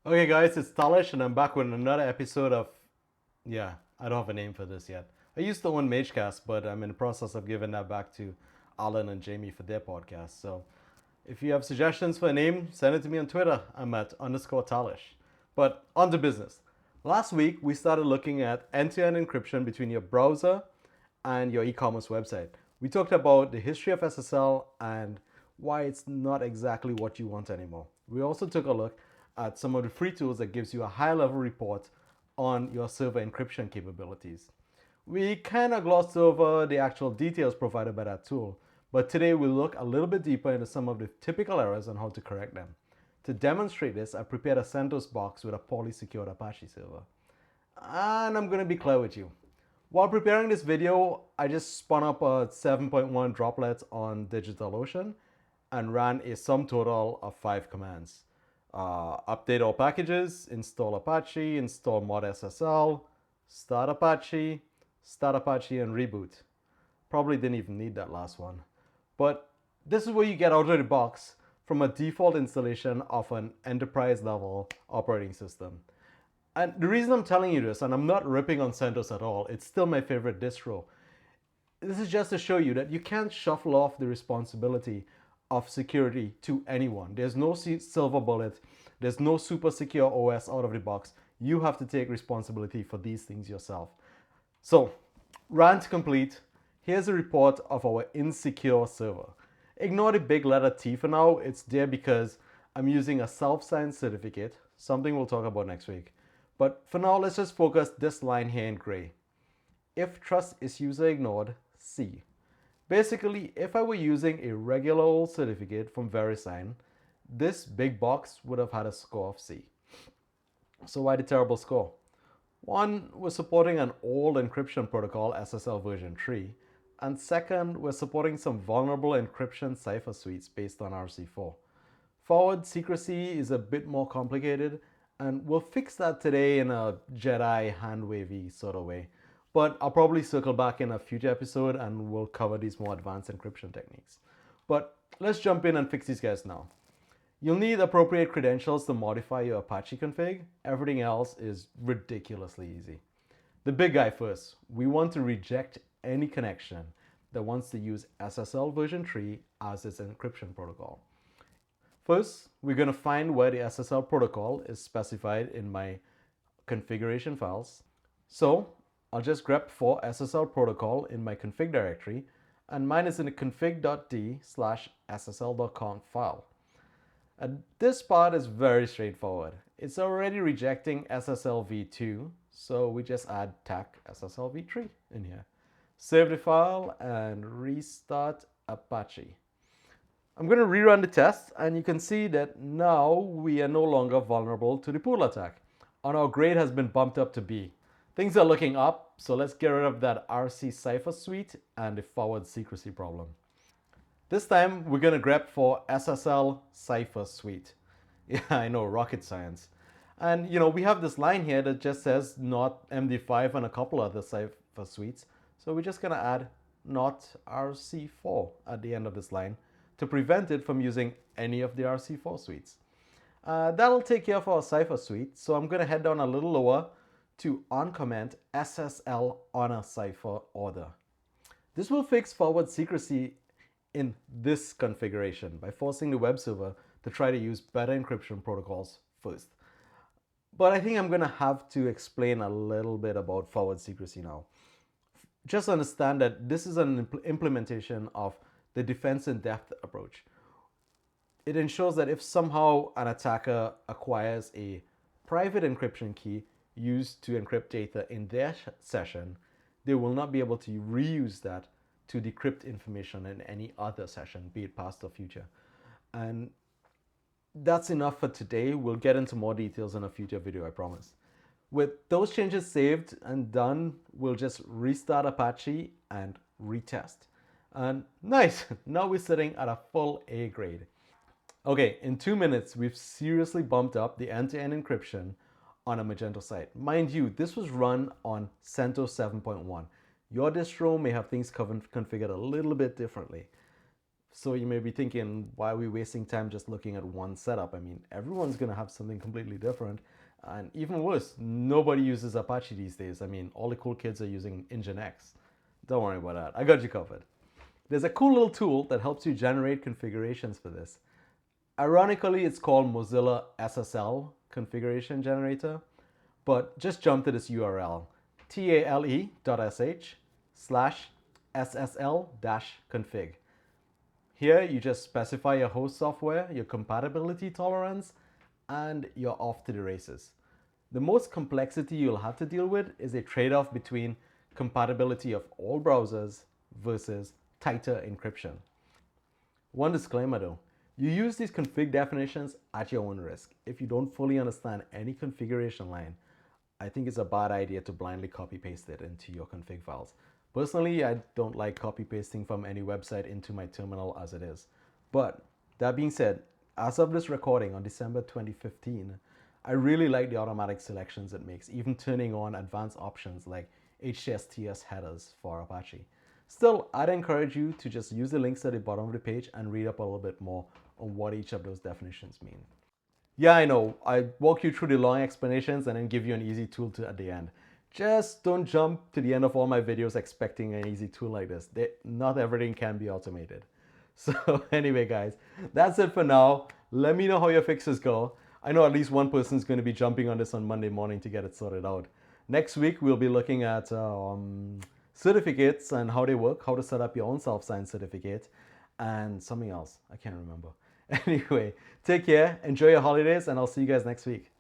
Okay guys, it's Talish and I'm back with another episode of, I don't have a name for this yet. I used to own Magecast, but I'm in the process of giving that back to Alan and Jamie for their podcast. So if you have suggestions for a name, send it to me on Twitter. I'm at _Talish. But on to business. Last week, we started looking at end-to-end encryption between your browser and your e-commerce website. We talked about the history of SSL and why it's not exactly what you want anymore. We also took a look at some of the free tools that gives you a high-level report on your server encryption capabilities. We kind of glossed over the actual details provided by that tool, but today we'll look a little bit deeper into some of the typical errors and how to correct them. To demonstrate this, I prepared a CentOS box with a poorly secured Apache server. And I'm going to be clear with you. While preparing this video, I just spun up a 7.1 droplet on DigitalOcean and ran a sum total of 5 commands. Update all packages, install Apache, install mod SSL, start Apache, and reboot. Probably didn't even need that last one. But this is what you get out of the box from a default installation of an enterprise level operating system. And the reason I'm telling you this, and I'm not ripping on CentOS at all, it's still my favorite distro. This is just to show you that you can't shuffle off the responsibility of security to anyone. There's no silver bullet. There's no super secure OS out of the box. You have to take responsibility for these things yourself. So, rant complete. Here's a report of our insecure server. Ignore the big letter T for now. It's there because I'm using a self-signed certificate, something we'll talk about next week. But for now, let's just focus this line here in gray. If trust issues are ignored, C. Basically, if I were using a regular old certificate from VeriSign, this big box would have had a score of C. So why the terrible score? One, we're supporting an old encryption protocol, SSL version 3. And second, we're supporting some vulnerable encryption cipher suites based on RC4. Forward secrecy is a bit more complicated, and we'll fix that today in a Jedi hand-wavy sort of way. But I'll probably circle back in a future episode and we'll cover these more advanced encryption techniques. But let's jump in and fix these guys now. You'll need appropriate credentials to modify your Apache config. Everything else is ridiculously easy. The big guy first. We want to reject any connection that wants to use SSL version 3 as its encryption protocol. First, we're going to find where the SSL protocol is specified in my configuration files. So I'll just grep for SSL protocol in my config directory, and mine is in the config.d/ssl.conf file. And this part is very straightforward. It's already rejecting SSLv2, so we just add tac SSLv3 in here. Save the file and restart Apache. I'm going to rerun the test, and you can see that now we are no longer vulnerable to the POODLE attack, and our grade has been bumped up to B. Things are looking up, so let's get rid of that RC cipher suite and the forward secrecy problem. This time, we're going to grep for SSL cipher suite. Yeah, I know, rocket science. And we have this line here that just says not MD5 and a couple other cipher suites. So we're just going to add not RC4 at the end of this line to prevent it from using any of the RC4 suites. That'll take care of our cipher suite. So I'm going to head down a little lower to uncomment SSL on a cipher order. This will fix forward secrecy in this configuration by forcing the web server to try to use better encryption protocols first. But I think I'm going to have to explain a little bit about forward secrecy now. Just understand that this is an implementation of the defense in depth approach. It ensures that if somehow an attacker acquires a private encryption key used to encrypt data in their session, they will not be able to reuse that to decrypt information in any other session, be it past or future. And that's enough for today. We'll get into more details in a future video, I promise. With those changes saved and done, we'll just restart Apache and retest. And nice, now we're sitting at a full A grade. Okay, in 2 minutes, we've seriously bumped up the end-to-end encryption on a Magento site. Mind you, this was run on CentOS 7.1. Your distro may have things configured a little bit differently. So you may be thinking, why are we wasting time just looking at one setup? I mean, everyone's going to have something completely different. And even worse, nobody uses Apache these days. I mean, all the cool kids are using Nginx. Don't worry about that. I got you covered. There's a cool little tool that helps you generate configurations for this. Ironically, it's called Mozilla SSL Configuration Generator, but just jump to this URL, tale.sh/ssl-config. Here, you just specify your host software, your compatibility tolerance, and you're off to the races. The most complexity you'll have to deal with is a trade-off between compatibility of all browsers versus tighter encryption. One disclaimer though, you use these config definitions at your own risk. If you don't fully understand any configuration line, I think it's a bad idea to blindly copy paste it into your config files. Personally, I don't like copy pasting from any website into my terminal as it is. But that being said, as of this recording on December 2015, I really like the automatic selections it makes, even turning on advanced options like HTTPS headers for Apache. Still, I'd encourage you to just use the links at the bottom of the page and read up a little bit more on what each of those definitions mean. Yeah, I know, I walk you through the long explanations and then give you an easy tool to at the end. Just don't jump to the end of all my videos expecting an easy tool like this. Not everything can be automated. So anyway, guys, that's it for now. Let me know how your fixes go. I know at least one person's going to be jumping on this on Monday morning to get it sorted out. Next week, we'll be looking at certificates and how they work, how to set up your own self-signed certificate, and something else. I can't remember. Anyway, take care, enjoy your holidays, and I'll see you guys next week.